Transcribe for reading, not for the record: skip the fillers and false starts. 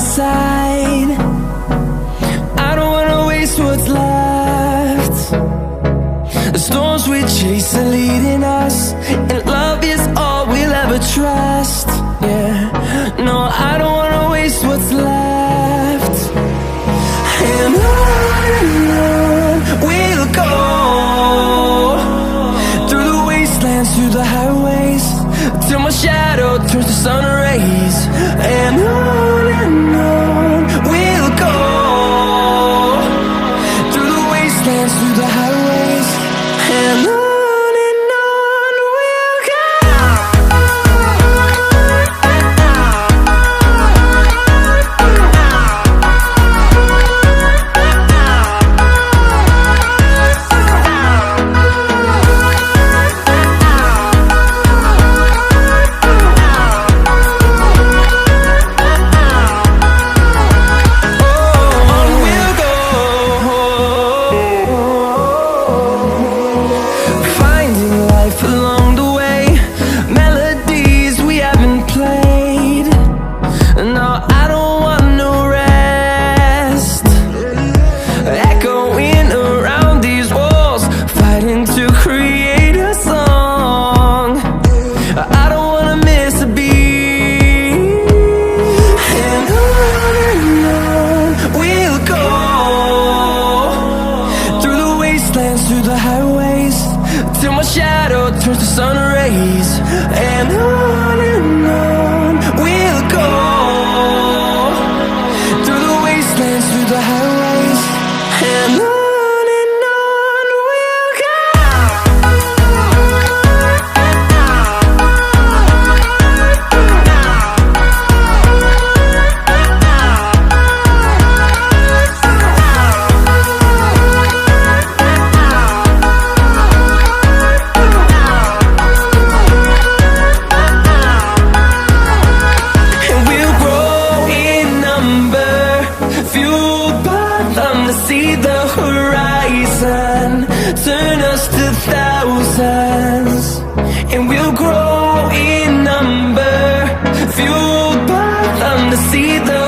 side. I don't wanna waste what's left. The storms we chase are leading us, and love is all we'll ever trust. Yeah, no, I don't wanna waste what's left. And on we'll go, through the wastelands, through the highways, till my shadow turns to sun rays. And on we'll go, through the wastelands, through the highways, and on we'll go. Through the highways, till my shadow turns to sun rays. And on we'll go, through the wastelands, through the highways, and on we'll go. See the horizon, turn us to thousands, and we'll grow in number, fueled by them to see the